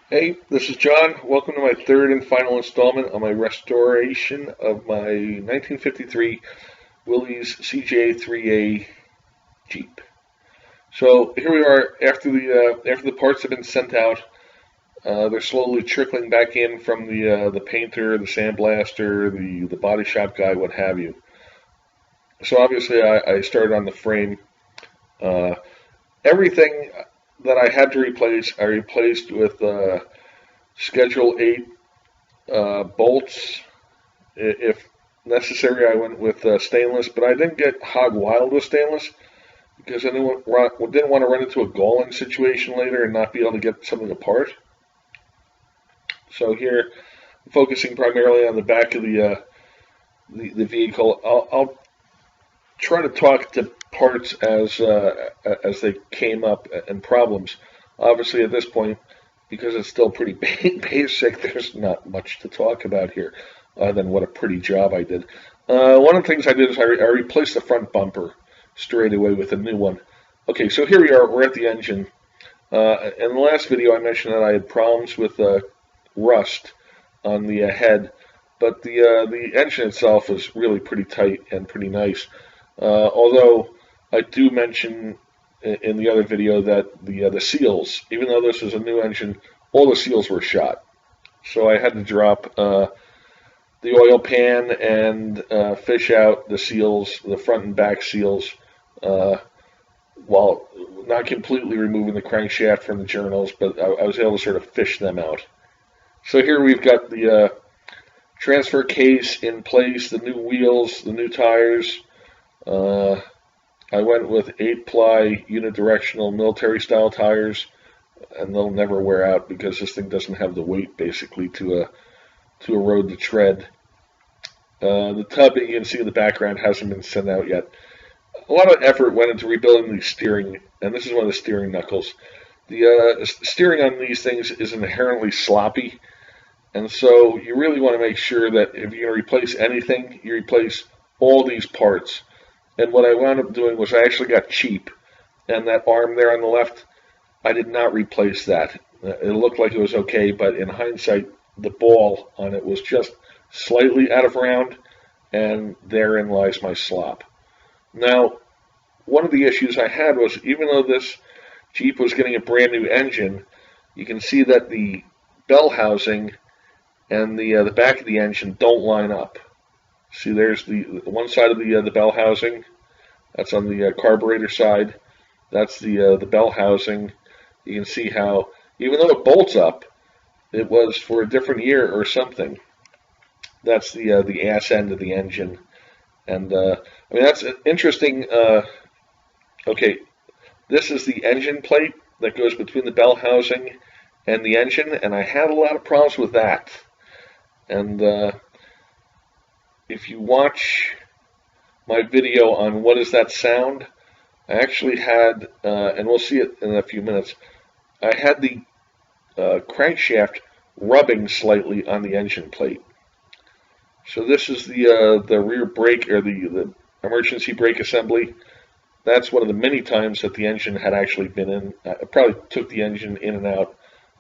Hey, this is John. Welcome to my third and final installment on my restoration of my 1953 Willys CJ3a Jeep. So here we are after the parts have been sent out. They're slowly trickling back in from the painter, the sandblaster, the body shop guy, what have you. So obviously I started on the frame. Uh, Everything that I had to replace, I replaced with Schedule 8 bolts. If necessary, I went with stainless, but I didn't get hog wild with stainless because I didn't want to run into a galling situation later and not be able to get something apart. So here, focusing primarily on the back of the vehicle, I'll try to talk to parts as they came up and problems. Obviously, at this point, because it's still pretty basic, there's not much to talk about here other than what a pretty job I did. One of the things I did is I replaced the front bumper straight away with a new one. Okay, so here we are. We're at the engine. In the last video, I mentioned that I had problems with rust on the head, but the engine itself is really pretty tight and pretty nice. Although I do mention in the other video that the seals, even though this is a new engine, all the seals were shot. So I had to drop the oil pan and fish out the seals, the front and back seals, while not completely removing the crankshaft from the journals, but I was able to sort of fish them out. So here we've got the transfer case in place, the new wheels, the new tires. I went with 8-ply unidirectional military-style tires, and they'll never wear out because this thing doesn't have the weight basically to erode the tread. The tub that you can see in the background hasn't been sent out yet. A lot of effort went into rebuilding the steering, and this is one of the steering knuckles. The steering on these things is inherently sloppy, and so you really want to make sure that if you're going to replace anything, you replace all these parts. And what I wound up doing was I actually got cheap, and that arm there on the left, I did not replace that. It looked like it was okay, but in hindsight, the ball on it was just slightly out of round, and therein lies my slop. Now, one of the issues I had was even though this Jeep was getting a brand new engine, you can see that the bell housing and the back of the engine don't line up. See, there's the one side of the bell housing. That's on the carburetor side. That's the bell housing. You can see how, even though it bolts up, it was for a different year or something. That's the ass end of the engine, and I mean that's interesting. Okay, this is the engine plate that goes between the bell housing and the engine, and I had a lot of problems with that. And if you watch my video on what is that sound, I actually had, and we'll see it in a few minutes, I had the crankshaft rubbing slightly on the engine plate. So this is the rear brake, or the emergency brake assembly. That's one of the many times that the engine had actually been in. I probably took the engine in and out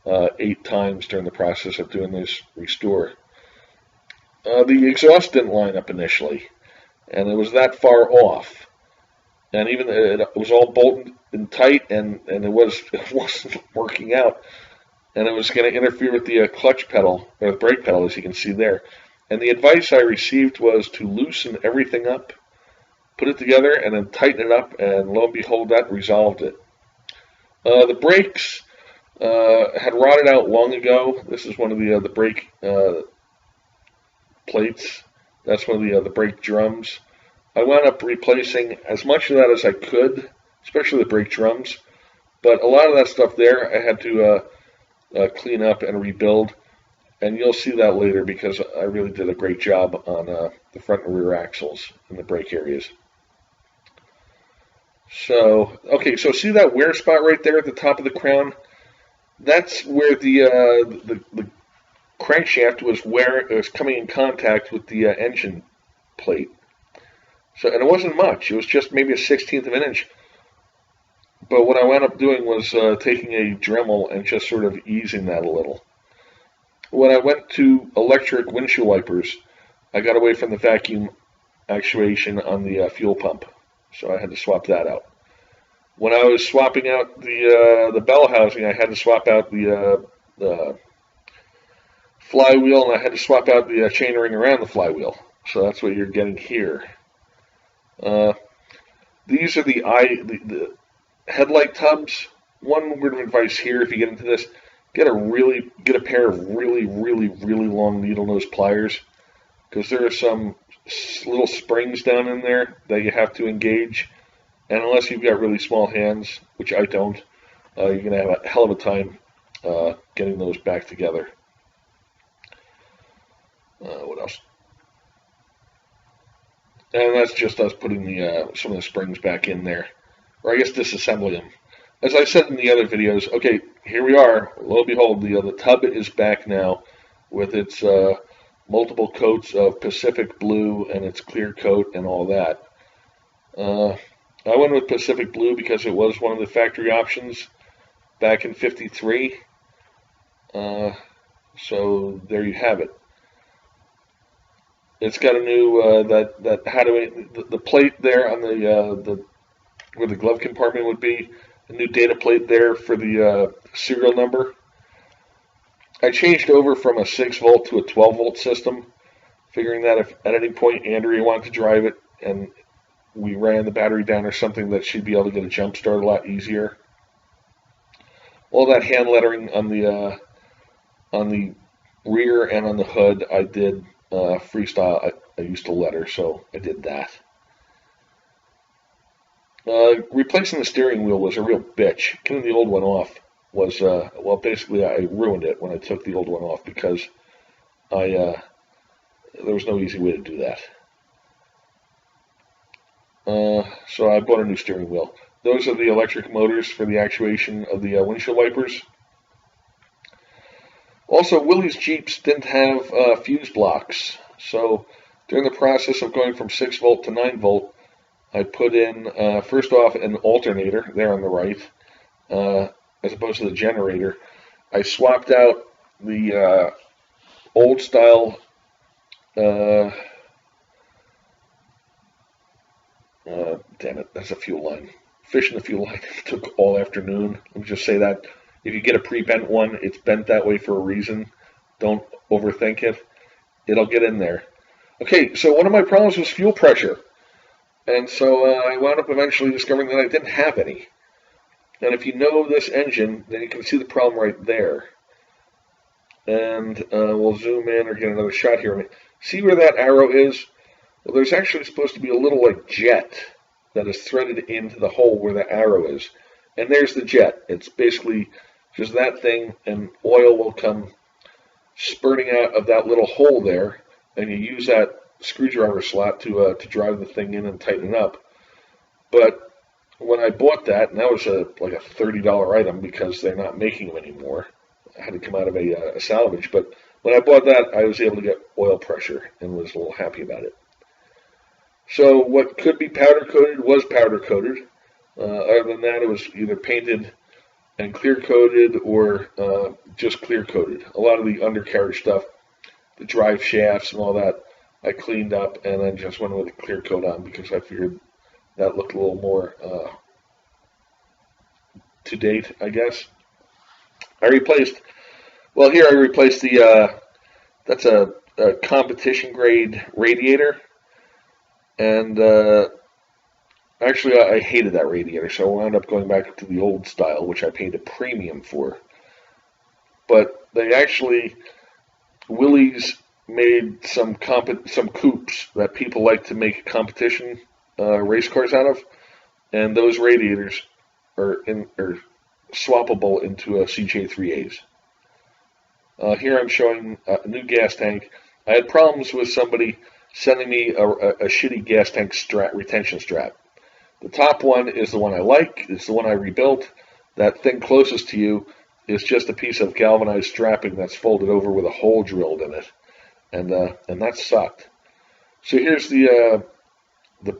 8 times during the process of doing this restore. The exhaust didn't line up initially, and it was that far off. And even it was all bolted and tight, and it wasn't working out. And it was going to interfere with the clutch pedal, or the brake pedal, as you can see there. And the advice I received was to loosen everything up, put it together, and then tighten it up, and lo and behold, that resolved it. The brakes had rotted out long ago. This is one of the brake plates. That's one of the brake drums. I wound up replacing as much of that as I could, especially the brake drums. But a lot of that stuff there I had to clean up and rebuild. And you'll see that later because I really did a great job on the front and rear axles and the brake areas. So, okay, so see that wear spot right there at the top of the crown? That's where the crankshaft was coming in contact with the engine plate. So, and it wasn't much. It was just maybe a 1/16 of an inch. But what I wound up doing was taking a Dremel and just sort of easing that a little. When I went to electric windshield wipers, I got away from the vacuum actuation on the fuel pump, so I had to swap that out. When I was swapping out the bell housing, I had to swap out the flywheel, and I had to swap out the chainring around the flywheel. So that's what you're getting here. These are the headlight tubs. One word of advice here, if you get into this, get a pair of really long needle nose pliers, because there are some little springs down in there that you have to engage, and unless you've got really small hands, which I don't, you're going to have a hell of a time getting those back together. What else? And that's just us putting some of the springs back in there, or I guess disassembling them. As I said in the other videos, okay, here we are. Lo and behold, the tub is back now with its multiple coats of Pacific Blue and its clear coat and all that. I went with Pacific Blue because it was one of the factory options back in '53. So there you have it. It's got a new the plate there on the where the glove compartment would be. A new data plate there for the serial number. I changed over from a 6-volt to a 12-volt system, figuring that if at any point Andrea wanted to drive it and we ran the battery down or something, that she'd be able to get a jump start a lot easier. All that hand lettering on the rear and on the hood, I did freestyle. I used to letter, so I did that. Replacing the steering wheel was a real bitch. Getting the old one off was, well, basically I ruined it when I took the old one off, because there was no easy way to do that. So I bought a new steering wheel. Those are the electric motors for the actuation of the windshield wipers. Also, Willys Jeeps didn't have fuse blocks, so during the process of going from 6-volt to 9-volt, I put in, first off, an alternator there on the right, as opposed to the generator. I swapped out the old style damn it, that's a fuel line. Fishing the fuel line took all afternoon. Let me just say that. If you get a pre-bent one, it's bent that way for a reason. Don't overthink it. It'll get in there. Okay, so one of my problems was fuel pressure. And so I wound up eventually discovering that I didn't have any. And if you know this engine, then you can see the problem right there. And we'll zoom in or get another shot here. See where that arrow is? Well, there's actually supposed to be a little like jet that is threaded into the hole where the arrow is. And there's the jet. It's basically just that thing, and oil will come spurting out of that little hole there, and you use that screwdriver slot to drive the thing in and tighten it up. But when I bought that, and that was like a $30 item because they're not making them anymore. I had to come out of a salvage. But when I bought that, I was able to get oil pressure and was a little happy about it. So what could be powder coated was powder coated. Other than that, it was either painted and clear coated or just clear coated. A lot of the undercarriage stuff, the drive shafts and all that, I cleaned up and then just went with a clear coat on because I figured that looked a little more to date, I guess. I replaced the, that's a competition grade radiator. And actually, I hated that radiator, so I wound up going back to the old style, which I paid a premium for. But they actually, Willys made some coupes that people like to make competition race cars out of, and those radiators are swappable into CJ3as. Here I'm showing a new gas tank. I had problems with somebody sending me a shitty gas tank retention strap. The top one is the one I like. It's the one I rebuilt. That thing closest to you is just a piece of galvanized strapping that's folded over with a hole drilled in it, and that sucked. So here's the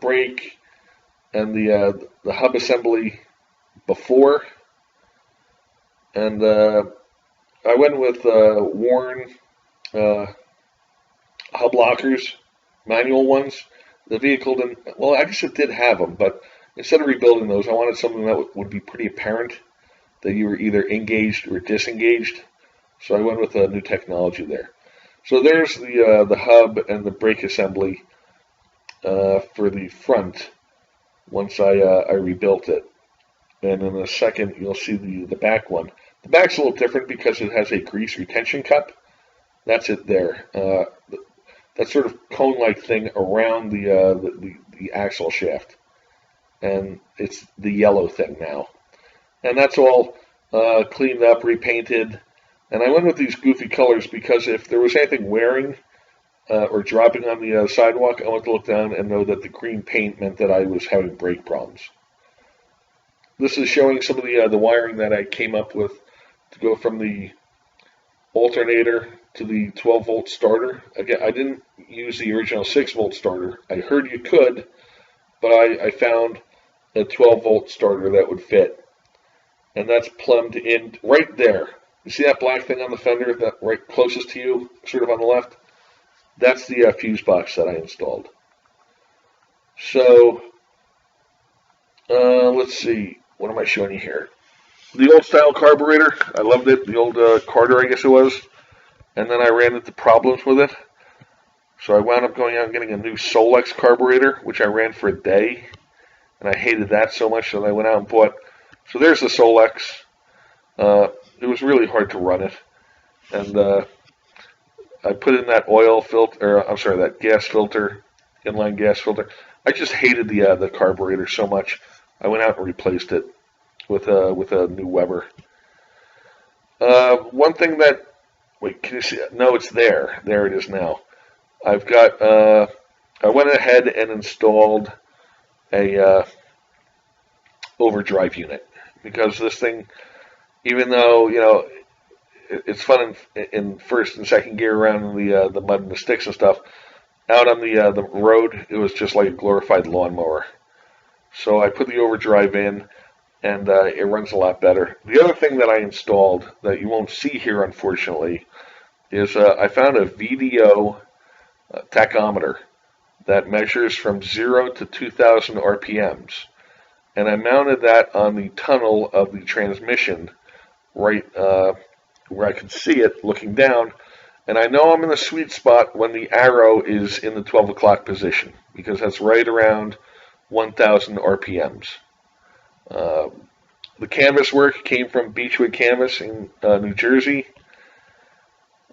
brake and the hub assembly before, and I went with worn hub lockers, manual ones. The vehicle didn't, well, I guess it did have them, but instead of rebuilding those, I wanted something that would be pretty apparent that you were either engaged or disengaged. So I went with a new technology there. So there's the hub and the brake assembly for the front once I rebuilt it. And in a second, you'll see the back one. The back's a little different because it has a grease retention cup. That's it there. That sort of cone-like thing around the axle shaft. And it's the yellow thing now. And that's all cleaned up, repainted. And I went with these goofy colors because if there was anything wearing or dropping on the sidewalk, I wanted to look down and know that the green paint meant that I was having brake problems. This is showing some of the wiring that I came up with to go from the alternator to the 12-volt starter. Again, I didn't use the original 6-volt starter. I heard you could, but I found a 12-volt starter that would fit. And that's plumbed in right there. You see that black thing on the fender, that right closest to you, sort of on the left? That's the fuse box that I installed. So, let's see. What am I showing you here? The old style carburetor. I loved it. The old Carter, I guess it was. And then I ran into problems with it. So I wound up going out and getting a new Solex carburetor, which I ran for a day. And I hated that so much that I went out and bought. So there's the Solex. It was really hard to run it. And I put in that oil filter, or I'm sorry, that gas filter, inline gas filter. I just hated the carburetor so much. I went out and replaced it with a new Weber. One thing that, wait, can you see it? No, it's there. There it is now. I've got, I went ahead and installed a Overdrive unit because this thing, even though, you know, it's fun in first and second gear around the mud and the sticks and stuff, out on the road, it was just like a glorified lawnmower. So I put the Overdrive in, and it runs a lot better. The other thing that I installed that you won't see here, unfortunately, is I found a VDO tachometer that measures from 0 to 2,000 RPMs. And I mounted that on the tunnel of the transmission right where I could see it looking down. And I know I'm in the sweet spot when the arrow is in the 12 o'clock position, because that's right around 1,000 RPMs. The canvas work came from Beechwood Canvas in New Jersey.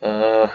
Again,